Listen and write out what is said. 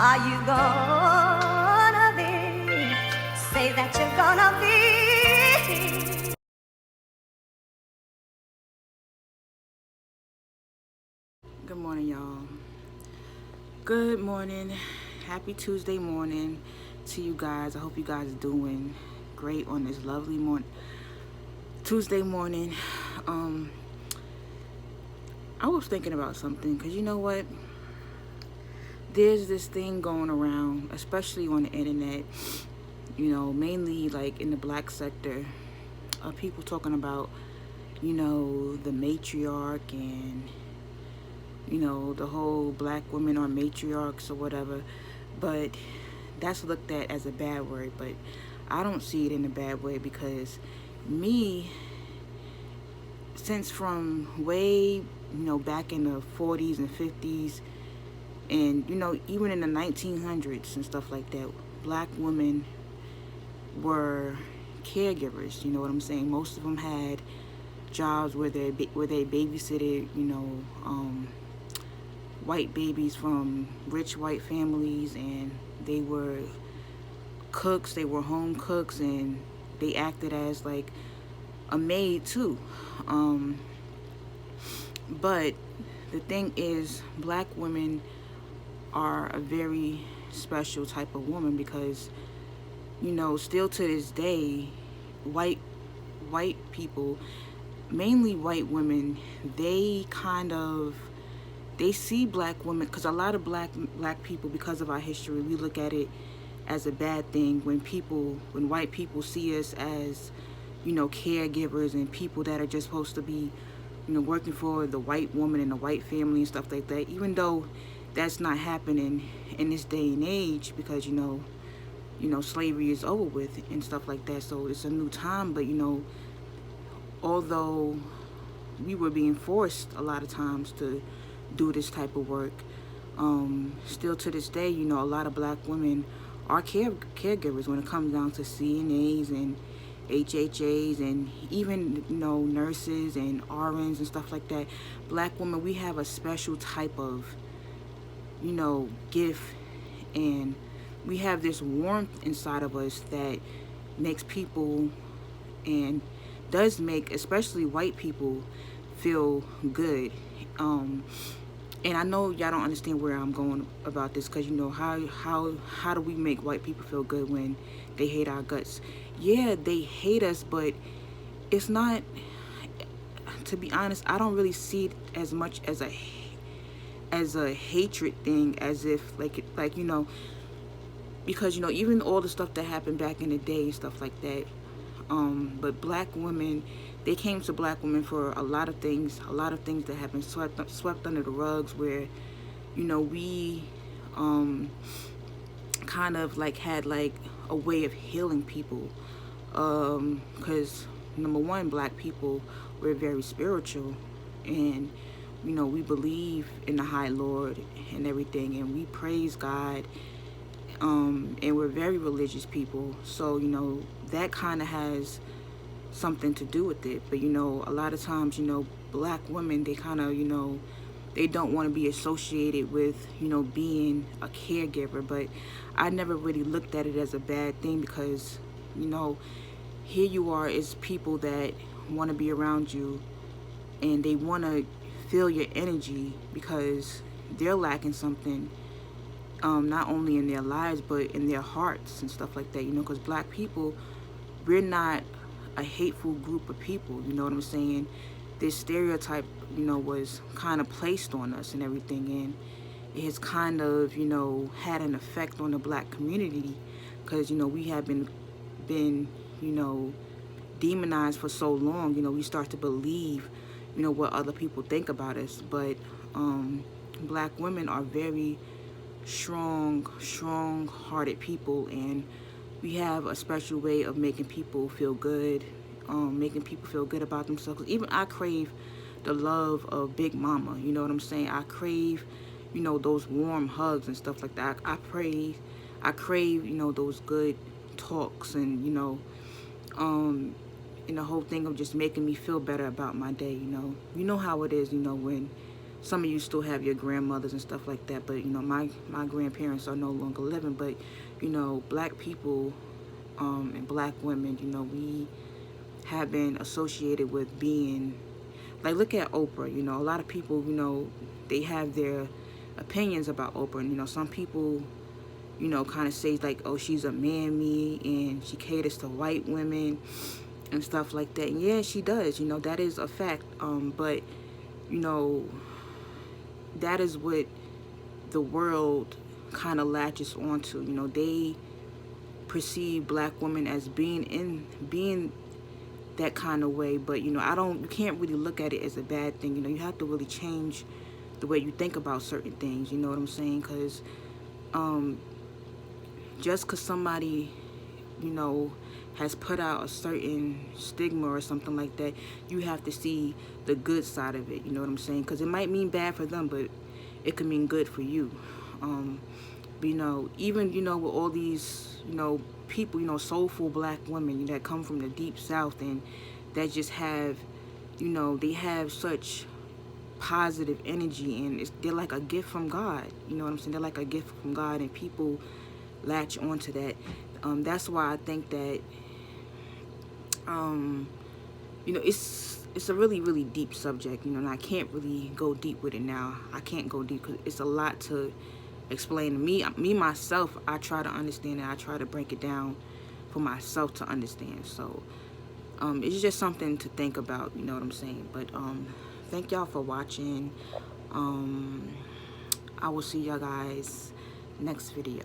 Are you gonna be? Say that you're gonna be. Good morning, y'all. Good morning. Happy Tuesday morning to you guys. I hope you guys are doing great on this lovely Tuesday morning. I was thinking about something because you know what? There's this thing going around, especially on the internet, mainly like in the black sector, of people talking about, the matriarch and the whole black women are matriarchs or whatever. But that's looked at as a bad word. But I don't see it in a bad way because me, since from way, back in the 40s and 50s, and, even in the 1900s and stuff like that, black women were caregivers. You know what I'm saying? Most of them had jobs where they babysitted, white babies from rich white families, and they were cooks, they were home cooks, and they acted as like a maid too. But the thing is, black women are a very special type of woman because, still to this day, white people, mainly white women, they see black women, because a lot of black people, because of our history, we look at it as a bad thing when white people see us as, caregivers and people that are just supposed to be, working for the white woman and the white family and stuff like that. Even though that's not happening in this day and age, because slavery is over with and stuff like that. So it's a new time, but although we were being forced a lot of times to do this type of work, still to this day, a lot of black women are caregivers when it comes down to CNAs and HHAs and even, nurses and RNs and stuff like that. Black women, we have a special type of, gift, and we have this warmth inside of us that makes people and does make especially white people feel good. And I know y'all don't understand where I'm going about this, because how do we make white people feel good when they hate our guts? Yeah, they hate us, but it's not, to be honest, I don't really see it as much as a hatred thing, as if because even all the stuff that happened back in the day and stuff like that. But black women, they came to black women for a lot of things that happened swept under the rugs, where we kind of like had like a way of healing people, because number one, black people, we're very spiritual, and we believe in the high Lord and everything, and we praise God, and we're very religious people. So that kind of has something to do with it. But a lot of times, black women, they kind of, they don't want to be associated with being a caregiver. But I never really looked at it as a bad thing, because here you are, is people that want to be around you, and they want to feel your energy because they're lacking something, not only in their lives but in their hearts and stuff like that. Because black people, we're not a hateful group of people. You know what I'm saying? This stereotype, was kind of placed on us and everything, and it has kind of, had an effect on the black community, because we have been, demonized for so long. We start to believe, what other people think about us. But black women are very strong-hearted people, and we have a special way of making people feel good, making people feel good about themselves. 'Cause even I crave the love of Big Mama. You know what I'm saying? I crave, those warm hugs and stuff like that. I crave, those good talks, and and the whole thing of just making me feel better about my day. You know how it is. When some of you still have your grandmothers and stuff like that, but you know, my grandparents are no longer living. But you know, black people and black women, you know, we have been associated with being, like, look at Oprah. You know, a lot of people, you know, they have their opinions about Oprah, and you know, some people, you know, kind of say like, oh, she's a mammy and she caters to white women and stuff like that. And yeah, she does, you know, that is a fact. But you know, that is what the world kind of latches onto. You know, they perceive black women as being that kind of way. But you know, you can't really look at it as a bad thing. You know, you have to really change the way you think about certain things. You know what I'm saying? Because just because somebody, you know, has put out a certain stigma or something like that, you have to see the good side of it. You know what I'm saying? Because it might mean bad for them, but it could mean good for you. You know, even, you know, with all these, you know, people, you know, soulful black women that come from the deep South and that just have, you know, they have such positive energy, and they're like a gift from God. You know what I'm saying? They're like a gift from God, and people latch onto that. That's why I think that you know, it's a really, really deep subject, you know, and I can't really go deep with it now. I can't go deep because it's a lot to explain to me myself. I try to understand it. I try to break it down for myself to understand. So it's just something to think about, you know what I'm saying? But thank y'all for watching. I will see y'all guys next video.